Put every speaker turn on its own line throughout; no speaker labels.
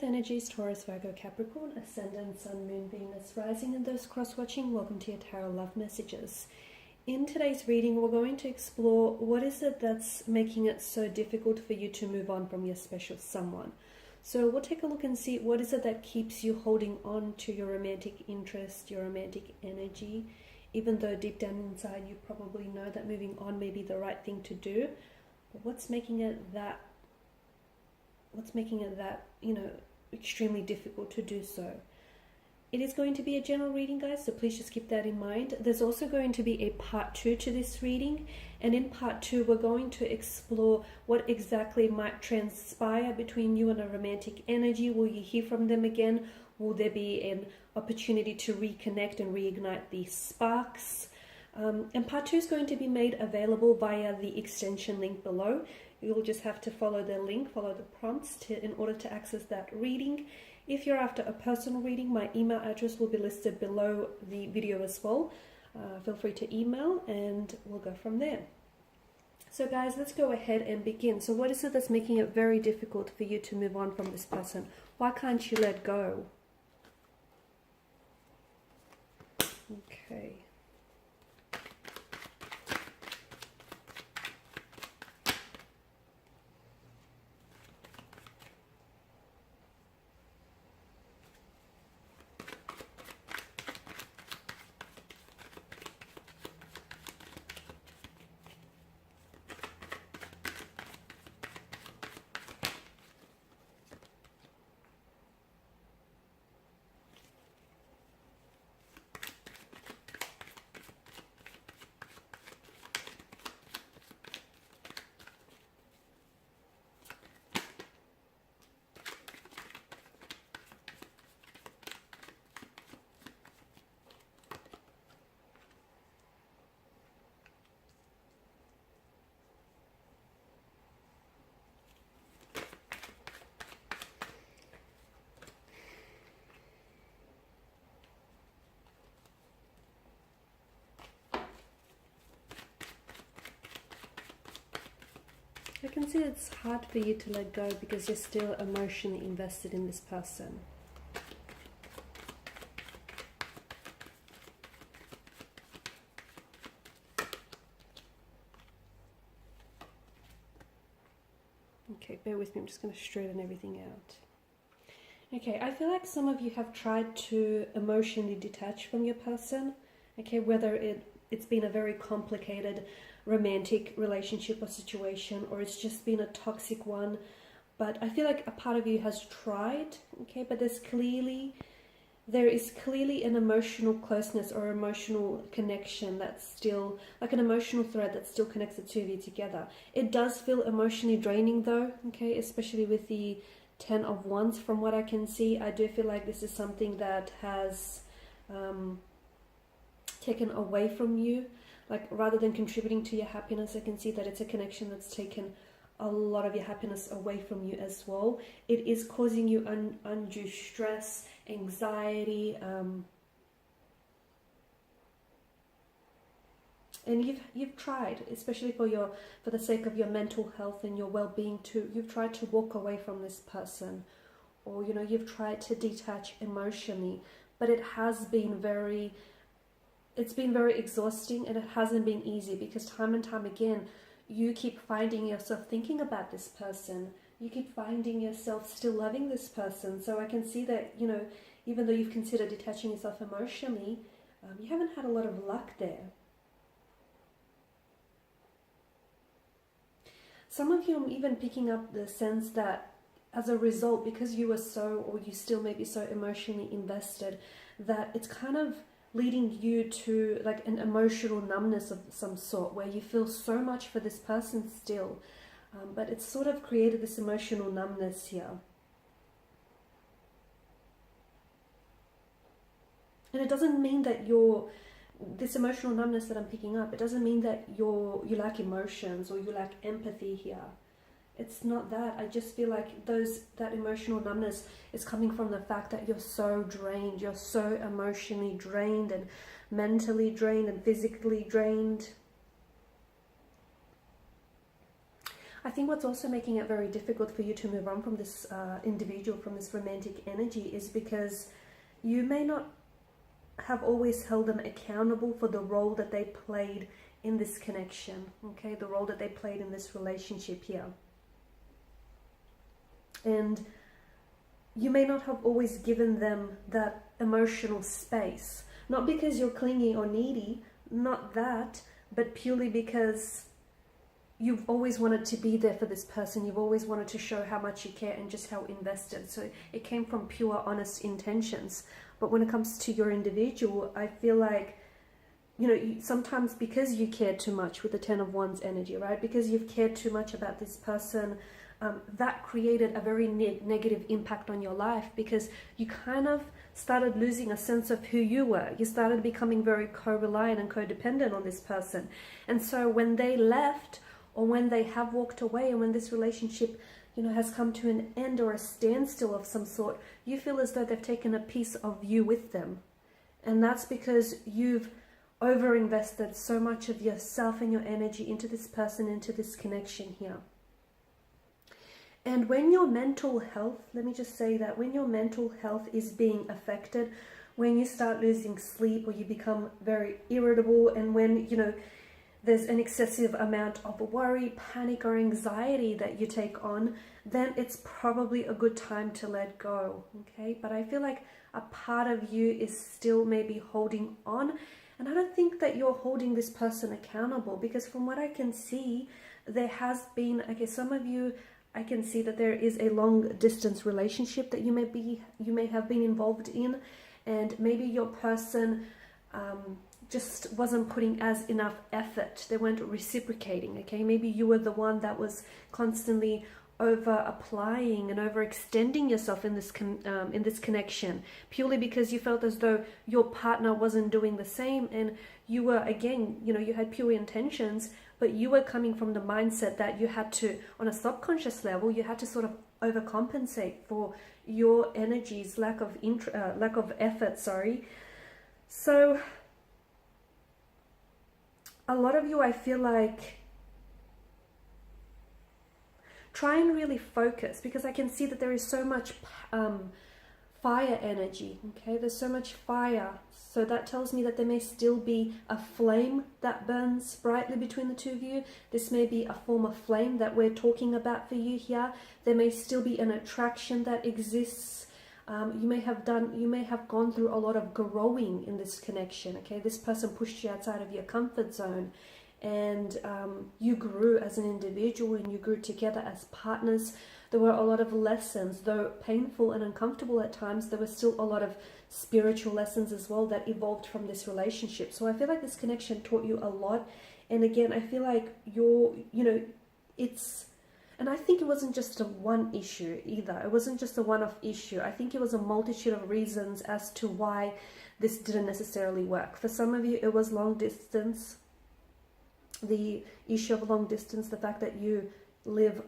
Earth energies, Taurus, Virgo, Capricorn, Ascendant, Sun, Moon, Venus, Rising, and those cross-watching, welcome to your Tarot Love Messages. In today's reading, we're going to explore what is it that's making it so difficult for you to move on from your special someone. So we'll take a look and see what is it that keeps you holding on to your romantic interest, your romantic energy, even though deep down inside you probably know that moving on may be the right thing to do. But what's making it that, extremely difficult to do so? It is going to be a general reading, guys, so please just keep that in mind. There's also going to be a part 2 to this reading, and in part 2 we're going to explore what exactly might transpire between you and a romantic energy. Will you hear from them again? Will there be an opportunity to reconnect and reignite these sparks? And part 2 is going to be made available via the extension link below. You'll just have to follow the link, follow the prompts in order to access that reading. If you're after a personal reading, my email address will be listed below the video as well. Feel free to email and we'll go from there. So guys, let's go ahead and begin. So what is it that's making it very difficult for you to move on from this person? Why can't you let go? Okay. I can see it's hard for you to let go because you're still emotionally invested in this person. Okay, bear with me, I'm just going to straighten everything out. Okay, I feel like some of you have tried to emotionally detach from your person. Okay, whether it's been a very complicated romantic relationship or situation, or it's just been a toxic one, but I feel like a part of you has tried, okay, but there is clearly an emotional closeness or emotional connection that's still, like an emotional thread that still connects the two of you together. It does feel emotionally draining though, okay, especially with the 10 of Wands. From what I can see, I do feel like this is something that has taken away from you. Like, rather than contributing to your happiness, I can see that it's a connection that's taken a lot of your happiness away from you as well. It is causing you undue stress, anxiety, and you've tried, especially for the sake of your mental health and your well-being too. You've tried to walk away from this person, or you've tried to detach emotionally, but it has been very exhausting, and it hasn't been easy because time and time again you keep finding yourself thinking about this person. You keep finding yourself still loving this person. So I can see that, even though you've considered detaching yourself emotionally, you haven't had a lot of luck there. Some of you, I'm even picking up the sense that as a result, because you still may be so emotionally invested, that it's kind of leading you to like an emotional numbness of some sort, where you feel so much for this person still, but it's sort of created this emotional numbness here. And it doesn't mean that this emotional numbness that I'm picking up, it doesn't mean that you lack emotions or you lack empathy here. It's not that. I just feel like that emotional numbness is coming from the fact that you're so drained. You're so emotionally drained and mentally drained and physically drained. I think what's also making it very difficult for you to move on from this individual, from this romantic energy, is because you may not have always held them accountable for the role that they played in this connection, okay? The role that they played in this relationship here. And you may not have always given them that emotional space. Not because you're clingy or needy, not that, but purely because you've always wanted to be there for this person. You've always wanted to show how much you care and just how invested. So it came from pure, honest intentions. But when it comes to your individual, I feel like, you know, sometimes because you care too much with the Ten of Wands energy, right? Because you've cared too much about this person, that created a very negative impact on your life, because you kind of started losing a sense of who you were. You started becoming very co-reliant and codependent on this person. And so when they left, or when they have walked away, and when this relationship, you know, has come to an end or a standstill of some sort, you feel as though they've taken a piece of you with them. And that's because you've over-invested so much of yourself and your energy into this person, into this connection here. And when your mental health, let me just say that, when your mental health is being affected, when you start losing sleep, or you become very irritable, and when, you know, there's an excessive amount of worry, panic, or anxiety that you take on, then it's probably a good time to let go, okay? But I feel like a part of you is still maybe holding on, and I don't think that you're holding this person accountable, because from what I can see, there has been, okay, some of you, I can see that there is a long distance relationship that you may have been involved in, and maybe your person just wasn't putting as enough effort. They weren't reciprocating, okay? Maybe you were the one that was constantly over applying and overextending yourself in this connection, purely because you felt as though your partner wasn't doing the same, and you were, again, you know, you had pure intentions, but you were coming from the mindset that you had to, on a subconscious level, you had to sort of overcompensate for your energy's lack of effort, sorry. So a lot of you, I feel like, try and really focus, because I can see that there is so much fire energy, okay? There's so much fire. So that tells me that there may still be a flame that burns brightly between the two of you. This may be a form of flame that we're talking about for you here. There may still be an attraction that exists. You may have gone through a lot of growing in this connection, okay? This person pushed you outside of your comfort zone, and you grew as an individual, and you grew together as partners. There were a lot of lessons, though painful and uncomfortable at times. There were still a lot of spiritual lessons as well that evolved from this relationship. So I feel like this connection taught you a lot. And again, I feel like and I think it wasn't just a one issue either. It wasn't just a one-off issue. I think it was a multitude of reasons as to why this didn't necessarily work. For some of you, it was long distance. The issue of long distance, the fact that you lived,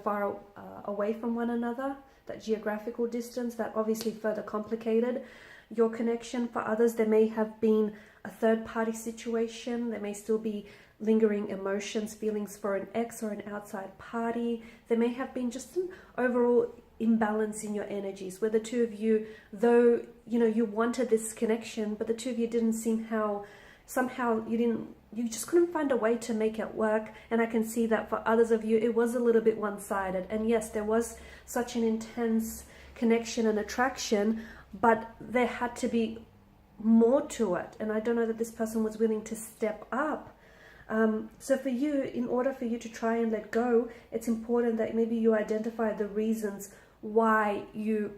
far away from one another, that geographical distance, that obviously further complicated your connection. For others, there may have been a third-party situation. There may still be lingering emotions, feelings for an ex or an outside party. There may have been just an overall imbalance in your energies, where the two of you, though, you wanted this connection, but the two of you didn't seem somehow you just couldn't find a way to make it work. And I can see that for others of you, it was a little bit one-sided. And yes, there was such an intense connection and attraction, but there had to be more to it. And I don't know that this person was willing to step up. So for you, in order for you to try and let go, it's important that maybe you identify the reasons why you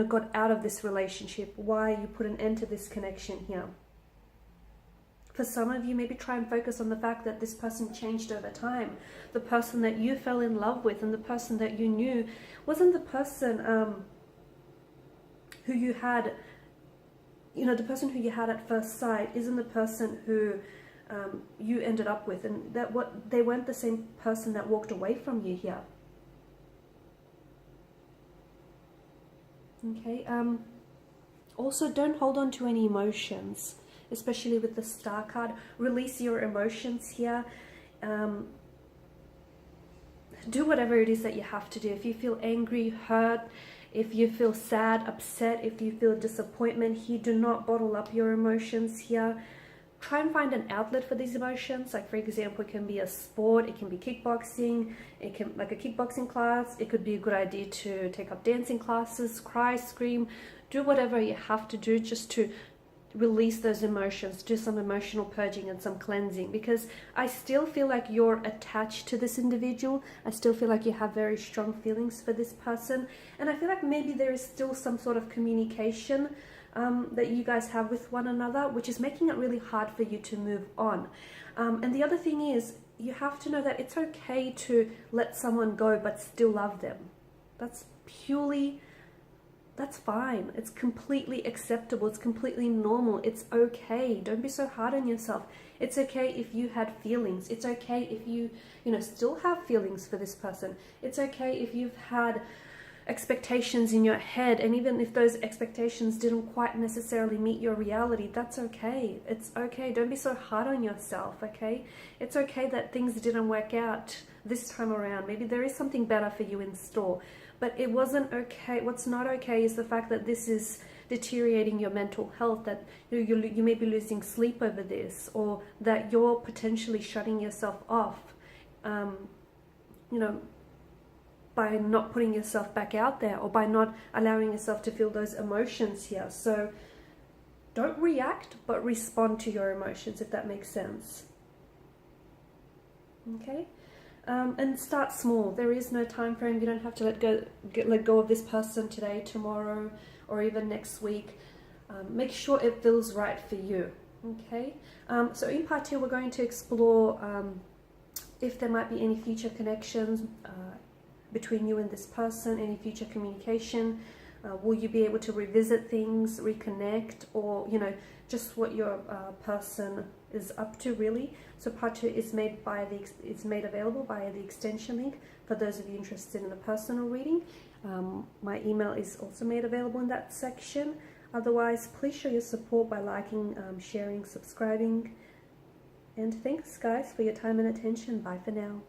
got out of this relationship, why you put an end to this connection here. For some of you, maybe try and focus on the fact that this person changed over time. The person that you fell in love with and the person that you knew wasn't the person who you had, the person who you had at first sight isn't the person who you ended up with. And they weren't the same person that walked away from you here. Okay. Also, don't hold on to any emotions, especially with the Star card. Release your emotions here. do whatever it is that you have to do. If you feel angry, hurt, if you feel sad, upset, if you feel disappointment here, do not bottle up your emotions here. Try and find an outlet for these emotions. Like, for example, it can be a sport, it can be kickboxing, it can, like a kickboxing class. It could be a good idea to take up dancing classes, cry, scream, do whatever you have to do just to release those emotions, do some emotional purging and some cleansing, because I still feel like you're attached to this individual. I still feel like you have very strong feelings for this person, and I feel like maybe there is still some sort of communication that you guys have with one another, which is making it really hard for you to move on. And the other thing is, you have to know that it's okay to let someone go but still love them. That's fine. It's completely acceptable. It's completely normal. It's okay. Don't be so hard on yourself. It's okay if you had feelings. It's okay if you still have feelings for this person. It's okay if you've had expectations in your head, and even if those expectations didn't quite necessarily meet your reality, that's okay. It's okay. Don't be so hard on yourself, okay? It's okay that things didn't work out this time around. Maybe there is something better for you in store, but it wasn't okay. What's not okay is the fact that this is deteriorating your mental health, that you may be losing sleep over this, or that you're potentially shutting yourself off, by not putting yourself back out there, or by not allowing yourself to feel those emotions here. So don't react, but respond to your emotions, if that makes sense. Okay? And start small. There is no time frame. You don't have to let go of this person today, tomorrow, or even next week. Make sure it feels right for you. Okay? So in part 2, we're going to explore if there might be any future connections between you and this person, any future communication. Will you be able to revisit things, reconnect, or just what your person is up to, really. So part 2 is made available via the extension link for those of you interested in a personal reading. My email is also made available in that section. Otherwise, please show your support by liking, sharing, subscribing, and thanks guys for your time and attention. Bye for now.